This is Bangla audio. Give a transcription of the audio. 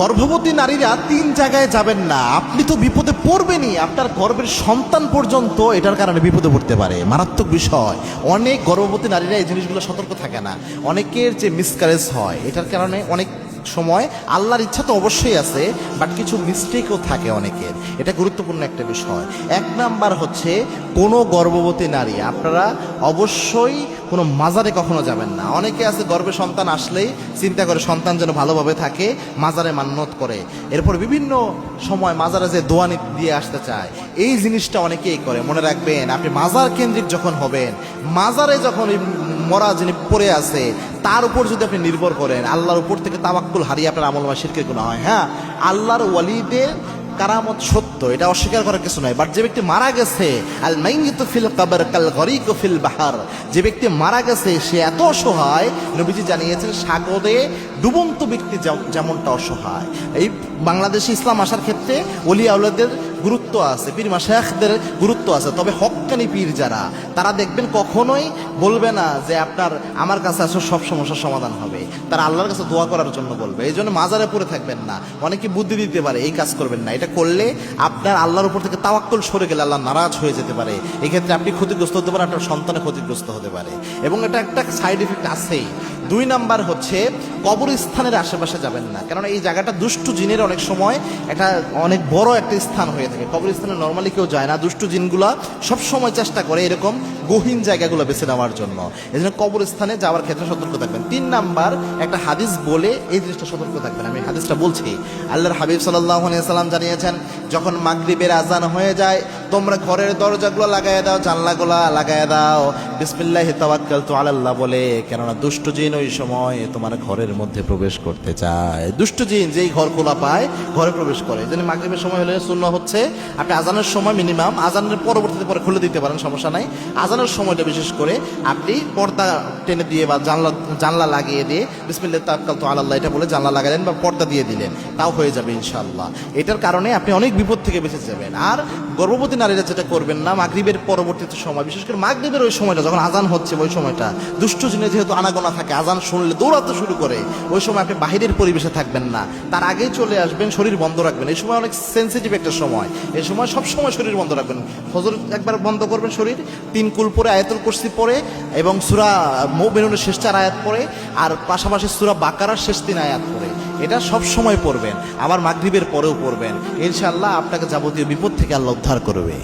গর্ভবতী নারীরা 3 জায়গায় যাবেন না। আপনি তো বিপদে পড়বেনই, আপনার গর্ভের সন্তান পর্যন্ত এটার কারণে বিপদে পড়তে পারে। মারাত্মক বিষয়। অনেক গর্ভবতী নারীরা এই জিনিসগুলো সতর্ক থাকে না। অনেকের যে মিসক্যারেজ হয় এটার কারণে অনেক সময় আল্লাহর ইচ্ছা তো অবশ্যই আছে, বাট কিছু মিস্টেকও থাকে অনেকের। এটা গুরুত্বপূর্ণ একটা বিষয়। 1 নাম্বার হচ্ছে কোনো গর্ভবতী নারী আপনারা অবশ্যই কোনো মাজারে কখনো যাবেন না। অনেকে আছে গর্ভে সন্তান আসলেই চিন্তা করে সন্তান যেন ভালোভাবে থাকে, মাজারে মান্যত করে, এরপর বিভিন্ন সময় মাজারে যে দোয়া দিয়ে আসতে চায়। এই জিনিসটা অনেকেই করে। মনে রাখবেন, আপনি মাজার কেন্দ্রিক যখন হবেন, মাজারে যখন মরা যিনি পড়ে আছে তার উপর যদি আপনি নির্ভর করেন, আল্লাহর উপর থেকে তাওয়াক্কুল হারিয়ে আপনার আমল বা শিরকের গুনাহ হয়। হ্যাঁ, আল্লাহর ওয়ালিদের কারামত সত্য, এটা অস্বীকার করার কিছু নয়। বাট যে ব্যক্তি মারা গেছে, আল মাইয়িতু ফিল কবর কাল গরিকু ফিল বাহার, যে ব্যক্তি মারা গেছে সে এত অসহায়, নবীজি জানিয়েছেন সাগরে ডুবন্ত ব্যক্তি যেমনটা অসহায়। এই বাংলাদেশে ইসলাম আসার ক্ষেত্রে ওলিয়া আউলিয়াদের গুরুত্ব আছে, পীর মাশায়েখদের গুরুত্ব আছে। তবে হক্কানি পীর যারা, তারা দেখবেন কখনোই বলবে না যে আপনার আমার কাছে আসো সব সমস্যার সমাধান হবে। তারা আল্লাহর কাছে দোয়া করার জন্য বলবে। এই জন্য মাজারে পড়ে থাকবেন না। অনেকে বুদ্ধি দিতে পারে, এই কাজ করবেন না। এটা করলে আপনার আল্লাহর উপর থেকে তাওয়াক্কুল সরে গেলে আল্লাহ নারাজ হয়ে যেতে পারে। এই ক্ষেত্রে আপনি ক্ষতিগ্রস্ত হতে পারেন, আপনার সন্তানে ক্ষতিগ্রস্ত হতে পারে, এবং এটা একটা সাইড এফেক্ট আছেই। 2 নাম্বার হচ্ছে কবরস্থানের আশেপাশে যাবেন না, কারণ এই জায়গাটা দুষ্টু জিনের অনেক সময় এটা অনেক বড় একটা স্থান হয়ে থাকে। কবরস্থানে নর্মালি কেউ যায় না। দুষ্টু জিনগুলা সবসময় চেষ্টা করে এরকম গহীন জায়গাগুলো বেছে নেওয়ার জন্য। এই জন্য কবরস্থানে যাওয়ার ক্ষেত্রে সতর্ক থাকবেন। 3 নাম্বার একটা হাদিস বলে এই জিনিসটা সতর্ক থাকবেন। আমি হাদিসটা বলছি। আল্লাহর হাবিব সাল্লাল্লাহু আলাইহি ওয়াসাল্লাম জানিয়েছেন, যখন মাগরিবের আজান হয়ে যায় তোমরা ঘরের দরজাগুলো লাগায় দাও, জানলাগুলো লাগায় দাও, বিসমিল্লাহি তাওয়াক্কালতু আলাল্লাহ বলে, কেননা দুষ্ট জিন ওই সময় তোমার ঘরের মধ্যে প্রবেশ করতে চায়। দুষ্ট জিন যেই ঘর খোলা পায় ঘরে প্রবেশ করে। এই জন্য মাগরিবের সময় হলে সুন্নাহ হচ্ছে আপনি আজানের সময় মিনিমাম, আজানের পরবর্তীতে পরে খুলে দিতে পারেন, সমস্যা নাই। আজানের সময়টা বিশেষ করে আপনি পর্দা টেনে দিয়ে বা জানলা লাগিয়ে দিয়ে বিসমিল্লাহি তাওয়াক্কালতু আলাল্লাহ এটা বলে জানলা লাগালেন বা পর্দা দিয়ে দিলেন, তাও হয়ে যাবে ইনশাআল্লাহ। এটার কারণে আপনি অনেক বিপদ থেকে বেঁচে যাবেন। আর গর্ভবতী নারীরা যেটা করবেন না, মাগরিবের পরবর্তীতে সময়, বিশেষ করে মাগরিবের ওই সময়টা যখন আজান হচ্ছে, ওই সময়টা দুষ্ট জিনে যেহেতু আনাগোনা থাকে, আজান শুনলে দৌড়াতে শুরু করে, ওই সময় আপনি বাহিরের পরিবেশে থাকবেন না, তার আগেই চলে আসবেন, শরীর বন্ধ রাখবেন। এই সময় অনেক সেন্সিটিভ একটা সময়, এই সময় সবসময় শরীর বন্ধ রাখবেন। ফজর একবার বন্ধ করবেন শরীর, 3 কুল পরে, আয়াতুল কুরসি পরে, এবং সূরা মুমিনুনের শেষ 4 আয়াত পরে, আর পাশাপাশি সূরা বাকারার শেষ 3 আয়াত পরে। এটা সব সময় পড়বেন, আবার মাগরিবের পরেও পড়বেন। ইনশাআল্লাহ আপনাকে যাবতীয় বিপদ থেকে আল্লাহ উদ্ধার করবে।